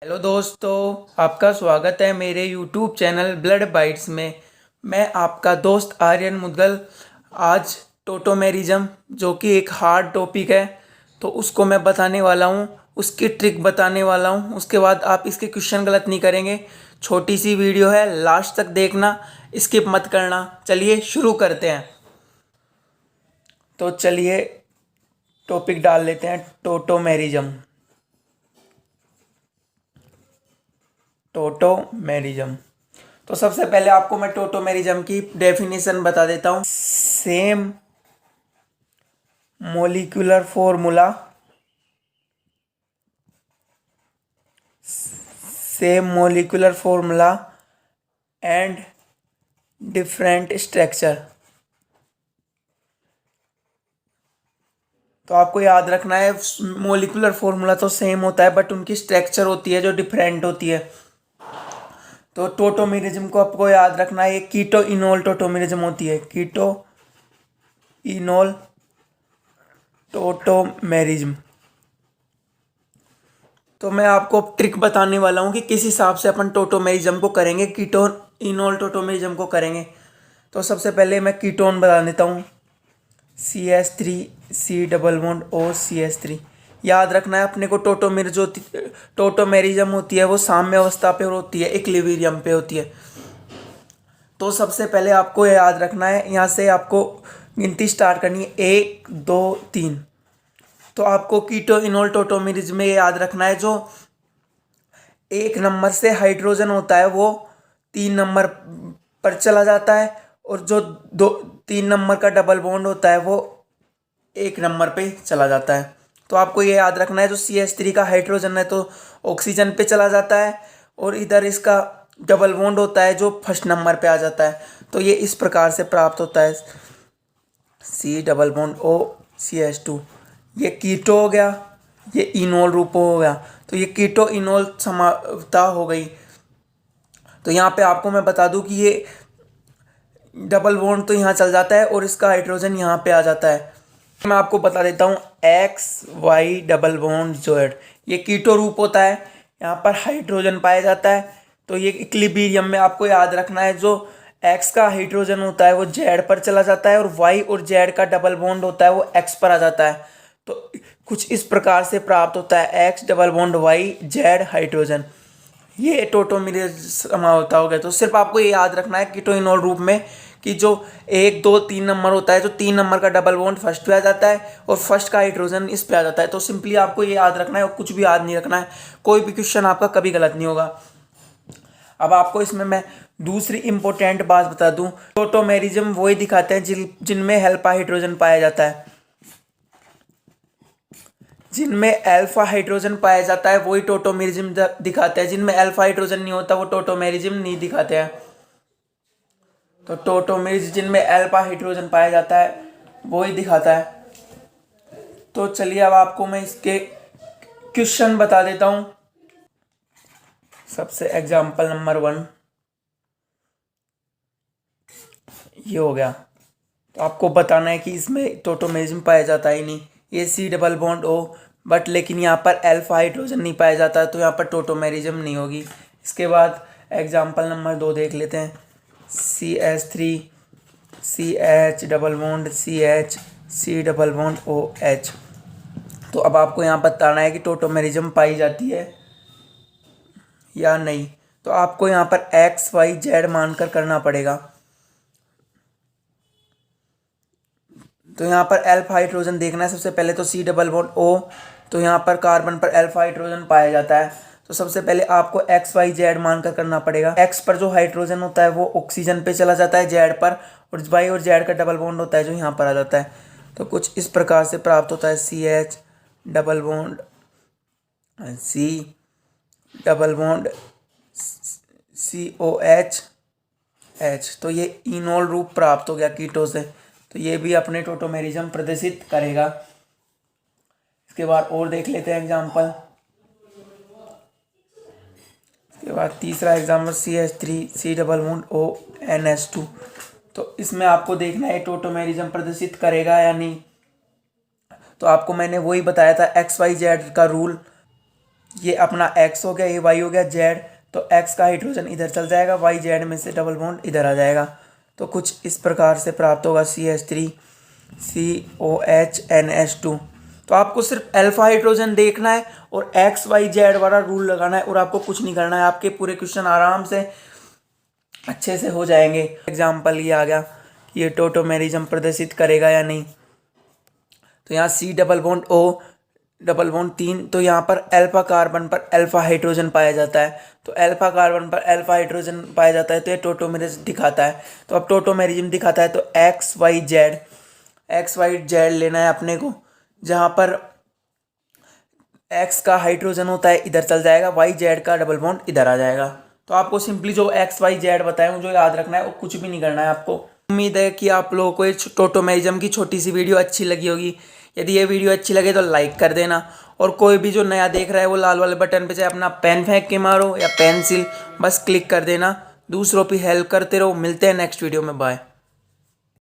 Hello दोस्तों, आपका स्वागत है मेरे यूट्यूब चैनल ब्लड बाइट्स में। मैं आपका दोस्त आर्यन मुदगल। आज टोटोमेरिज्म जो कि एक हार्ड टॉपिक है, तो उसको मैं बताने वाला हूँ, उसकी ट्रिक बताने वाला हूँ। उसके बाद आप इसके क्वेश्चन गलत नहीं करेंगे। छोटी सी वीडियो है, लास्ट तक देखना, स्किप मत करना। चलिए शुरू करते हैं। तो चलिए टॉपिक डाल लेते हैं, टोटोमेरिज्म। टोटोमेरिज्म। तो सबसे पहले आपको मैं टोटोमेरिज्म की डेफिनेशन बता देता हूँ। Same molecular formula, same molecular formula and different structure. तो आपको याद रखना है, मोलिकुलर फॉर्मूला तो सेम होता है बट उनकी स्ट्रक्चर होती है जो डिफरेंट होती है। तो टोटोमेरिज्म को आपको याद रखना है, कीटो इनोल टोटोमेरिज्म होती है। Keto enol tautomerism. तो मैं आपको ट्रिक बताने वाला हूँ कि किस हिसाब से अपन टोटोमेरिज्म को करेंगे, कीटोन इनोल टोटोमेरिज्म को करेंगे। तो सबसे पहले मैं कीटोन बता देता हूँ। CH3 C double bond O CH3। याद रखना है अपने को, टोटोमेरिज्म होती है वो साम्य अवस्था पे होती है, इक्विलिब्रियम पे होती है। तो सबसे पहले आपको याद रखना है, यहाँ से आपको गिनती स्टार्ट करनी है, 1 2 3। तो आपको कीटो इनोल टोटोमेरिज्म में याद रखना है, जो 1 नंबर से हाइड्रोजन होता है वो 3 नंबर पर चला जाता है, और जो 3 नंबर का डबल बॉन्ड होता है वो 1 नंबर पे चला जाता है। तो आपको ये याद रखना है, जो CH3 का हाइड्रोजन है तो ऑक्सीजन पे चला जाता है, और इधर इसका डबल बॉन्ड होता है जो फर्स्ट नंबर पे आ जाता है। तो ये इस प्रकार से प्राप्त होता है, C double bond O CH2। ये कीटो हो गया, ये इनोल रूप हो गया। तो ये कीटो इनोल समानता हो गई। तो यहाँ पे आपको मैं बता दूं कि ये डबल बॉन्ड तो यहाँ चल जाता है और इसका हाइड्रोजन यहाँ पे आ जाता है। मैं आपको बता देता हूँ, XY डबल बॉन्ड जोएड, ये कीटो रूप होता है, यहाँ पर हाइड्रोजन पाया जाता है। तो ये इक्विलिब्रियम में आपको याद रखना है, जो X का हाइड्रोजन होता है वो Z पर चला जाता है, और Y और Z का डबल बॉन्ड होता है वो X पर आ जाता है। तो कुछ इस प्रकार से प्राप्त होता है, X double bond Y Z hydrogen. ये टोटोमेरिज्म समावता हो गया। तो सिर्फ आपको ये याद रखना है कीटोइनोल रूप में, कि जो 1 2 3 नंबर होता है, जो 3 नंबर का डबल बॉन्ड फर्स्ट पे आ जाता है और फर्स्ट का हाइड्रोजन इस पे आ जाता है। तो सिंपली आपको ये याद रखना है और कुछ भी याद नहीं रखना है। कोई भी क्वेश्चन आपका कभी गलत नहीं होगा। अब आपको इसमें मैं दूसरी इंपॉर्टेंट बात बता दूं, टोटोमेरिज्म वही दिखाते हैं जिनमें अल्फा हाइड्रोजन पाया जाता है। जिनमें अल्फा हाइड्रोजन पाया जाता है वही टोटोमेरिज्म दिखाते हैं। जिनमें अल्फा हाइड्रोजन नहीं होता वो टोटोमेरिज्म नहीं दिखाते हैं। तो टोटोमेरिज्म जिनमें अल्फा हाइड्रोजन पाया जाता है वही दिखाता है। तो चलिए अब आपको मैं इसके क्वेश्चन बता देता हूँ। सबसे एग्जाम्पल नंबर 1 ये हो गया। तो आपको बताना है कि इसमें टोटोमेरिज्म पाया जाता ही नहीं, ये C double bond O, but लेकिन यहाँ पर अल्फा हाइड्रोजन नहीं पाया जाता, तो यहाँ पर टोटोमेरिज्म नहीं होगी। इसके बाद एग्जाम्पल नंबर 2 देख लेते हैं। CH3 CH double bond CH C double bond OH। तो अब आपको यहाँ बताना है कि टोटोमेरिज्म पाई जाती है या नहीं। तो आपको यहाँ पर XYZ मानकर करना पड़ेगा। तो यहाँ पर अल्फा हाइड्रोजन देखना है सबसे पहले, तो C डबल बॉन्ड O, तो यहाँ पर कार्बन पर अल्फा हाइड्रोजन पाया जाता है। तो सबसे पहले आपको XYZ मानकर करना पड़ेगा। X पर जो हाइड्रोजन होता है वो ऑक्सीजन पे चला जाता है Z पर, और Y और Z का डबल बॉन्ड होता है जो यहाँ पर आ जाता है। तो कुछ इस प्रकार से प्राप्त होता है, CH double bond C double bond COH H। तो ये इनोल रूप प्राप्त हो गया कीटो से। तो ये भी अपने टोटोमेरिज्म प्रदर्शित करेगा। इसके बाद और देख लेते हैं एग्जाम्पल। इसके बाद तीसरा example CH3 C double bond ONH2। तो इसमें आपको देखना है टोटोमेरिज्म प्रदर्शित करेगा या नहीं। तो आपको मैंने वही बताया था XYZ का रूल, ये अपना एक्स हो गया, ये वाई हो गया, जेड। तो एक्स का हाइड्रोजन इधर चल जाएगा, वाई जेड में से डबल बॉन्ड इधर आ जाएगा। तो कुछ इस प्रकार से प्राप्त होगा CH3 COHNH2। तो आपको सिर्फ अल्फा हाइड्रोजन देखना है और एक्स वाई जेड वाला रूल लगाना है और आपको कुछ नहीं करना है। आपके पूरे क्वेश्चन आराम से अच्छे से हो जाएंगे। एग्जाम्पल ये आ गया कि ये टोटोमेरिज्म प्रदर्शित करेगा या नहीं। तो यहाँ C double bond O double bond 3, तो यहाँ पर अल्फा कार्बन पर अल्फा हाइड्रोजन पाया जाता है। तो अल्फा कार्बन पर अल्फा हाइड्रोजन पाया जाता है तो ये टोटोमेरिज्म दिखाता है। तो अब टोटोमेरिज्म दिखाता है तो एक्स वाई जेड लेना है अपने को, जहाँ पर एक्स का हाइड्रोजन होता है इधर चल जाएगा, वाई जेड का डबल बॉन्ड इधर आ जाएगा। तो आपको सिंपली जो एक्स वाई जेड बताए मुझे याद रखना है और कुछ भी नहीं करना है आपको। उम्मीद है कि आप लोगों को ये टोटोमेरिज्म की छोटी सी वीडियो अच्छी लगी होगी। यदि ये वीडियो अच्छी लगे तो लाइक कर देना, और कोई भी जो नया देख रहा है वो लाल वाले बटन पे चाहे अपना पेन फेंक के मारो या पेंसिल बस क्लिक कर देना। दूसरों की हेल्प करते रहो। मिलते हैं नेक्स्ट वीडियो में, बाय।